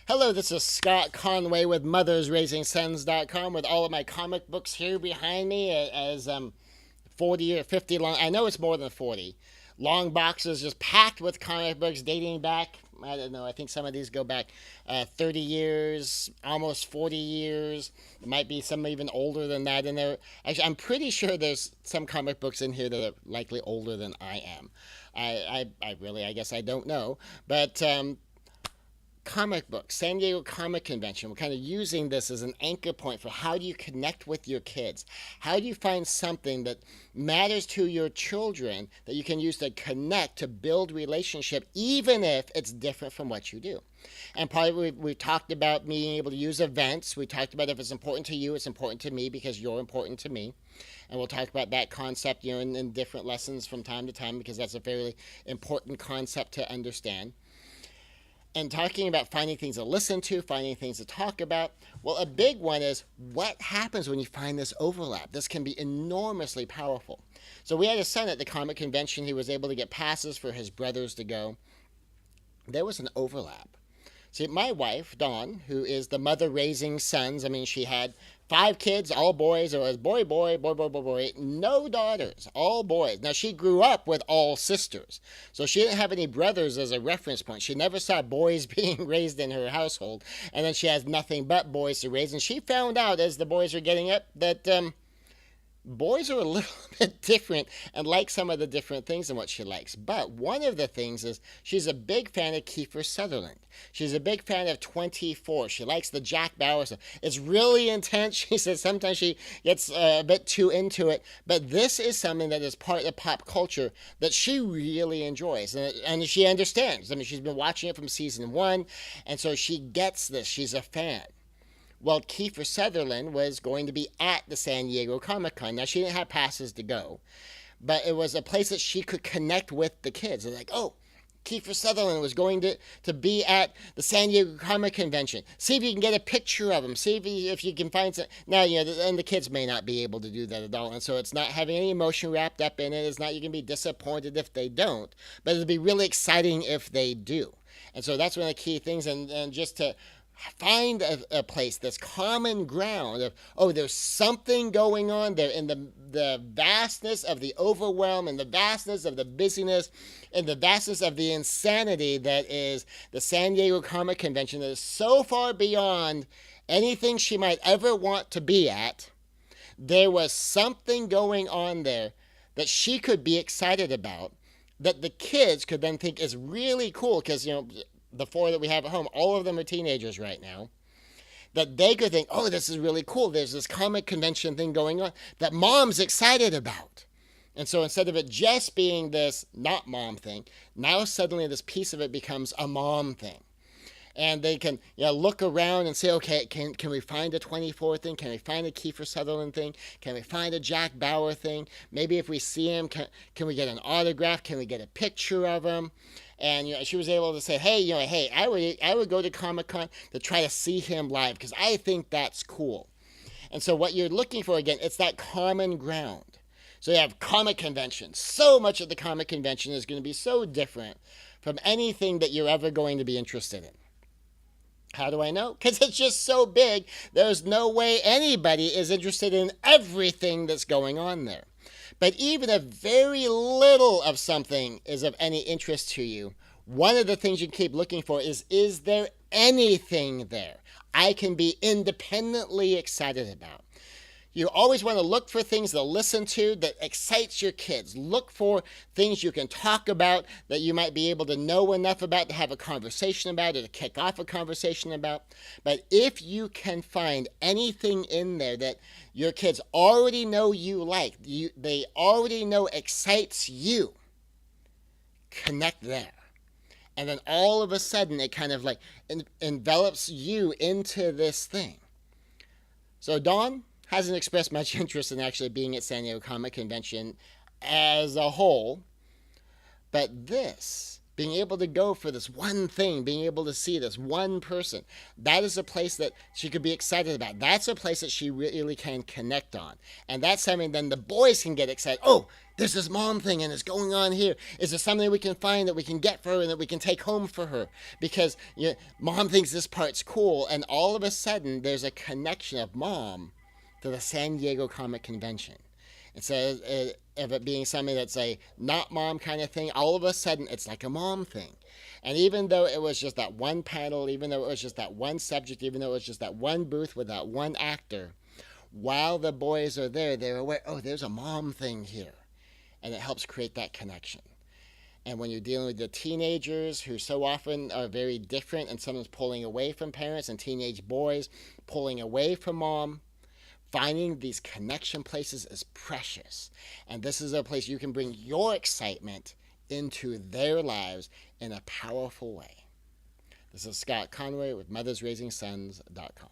Hello, this is Scott Conway with MothersRaisingSons.com with all of my comic books here behind me as 40 or 50 long. I know it's more than 40. Long boxes just packed with comic books dating back. I don't know. I think some of these go back 30 years, almost 40 years. It might be some even older than that in there. Actually, I'm pretty sure there's some comic books in here that are likely older than I am. I guess I don't know. But comic book, San Diego Comic Convention. We're kind of using this as an anchor point for how do you connect with your kids? How do you find something that matters to your children that you can use to connect, to build relationship, even if it's different from what you do? And probably we talked about being able to use events. We talked about if it's important to you, it's important to me because you're important to me. And we'll talk about that concept, in different lessons from time to time because that's a fairly important concept to understand. And talking about finding things to listen to, finding things to talk about. Well, a big one is what happens when you find this overlap. This can be enormously powerful. So we had a son at the comic convention. He was able to get passes for his brothers to go. There was an overlap. See, my wife, Dawn, who is the mother raising sons, she had 5 kids, all boys. It was boy, boy, boy, boy, boy, boy. No daughters, all boys. Now, she grew up with all sisters. So she didn't have any brothers as a reference point. She never saw boys being raised in her household. And then she has nothing but boys to raise. And she found out as the boys were getting up that boys are a little bit different and like some of the different things than what she likes. But one of the things is she's a big fan of Kiefer Sutherland. She's a big fan of 24. She likes the Jack Bauer stuff. It's really intense. She says sometimes she gets a bit too into it. But this is something that is part of pop culture that she really enjoys. And she understands. She's been watching it from season 1. And so she gets this. She's a fan. Well, Kiefer Sutherland was going to be at the San Diego Comic Con. Now, she didn't have passes to go, but it was a place that she could connect with the kids. They're like, oh, Kiefer Sutherland was going to be at the San Diego Comic Convention. See if you can get a picture of him. See if you can find some. Now, and the kids may not be able to do that at all, and so it's not having any emotion wrapped up in it. It's not you can be disappointed if they don't, but it'll be really exciting if they do. And so that's one of the key things, and just to find a place that's common ground of, oh, there's something going on there in the vastness of the overwhelm and the vastness of the busyness and the vastness of the insanity that is the San Diego Comic Convention that is so far beyond anything she might ever want to be at. There was something going on there that she could be excited about that the kids could then think is really cool because, the 4 that we have at home, all of them are teenagers right now, that they could think, oh, this is really cool. There's this comic convention thing going on that mom's excited about. And so instead of it just being this not mom thing, now suddenly this piece of it becomes a mom thing. And they can look around and say, okay, can we find a 24 thing? Can we find a Kiefer Sutherland thing? Can we find a Jack Bauer thing? Maybe if we see him, can we get an autograph? Can we get a picture of him? And she was able to say, hey, I would go to Comic-Con to try to see him live because I think that's cool. And so what you're looking for, again, it's that common ground. So you have comic conventions. So much of the comic convention is going to be so different from anything that you're ever going to be interested in. How do I know? Because it's just so big, there's no way anybody is interested in everything that's going on there. But even if very little of something is of any interest to you, one of the things you keep looking for is there anything there I can be independently excited about? You always want to look for things to listen to that excites your kids. Look for things you can talk about that you might be able to know enough about to have a conversation about or to kick off a conversation about. But if you can find anything in there that your kids already know you like, they already know excites you, connect there. And then all of a sudden it kind of like envelops you into this thing. So Dawn hasn't expressed much interest in actually being at San Diego Comic Convention as a whole. But this being able to go for this one thing, being able to see this one person, that is a place that she could be excited about. That's a place that she really can connect on. And that's something then the boys can get excited. Oh, there's this mom thing and it's going on here. Is there something we can find that we can get for her and that we can take home for her? Because mom thinks this part's cool, and all of a sudden there's a connection of mom to the San Diego Comic Convention. Instead of it being something that's a not mom kind of thing, all of a sudden it's like a mom thing. And even though it was just that one panel, even though it was just that one subject, even though it was just that one booth with that one actor, while the boys are there, they're aware, oh, there's a mom thing here. And it helps create that connection. And when you're dealing with the teenagers who so often are very different, and someone's pulling away from parents, and teenage boys pulling away from mom, finding these connection places is precious. And this is a place you can bring your excitement into their lives in a powerful way. This is Scott Conway with mothersraisingsons.com.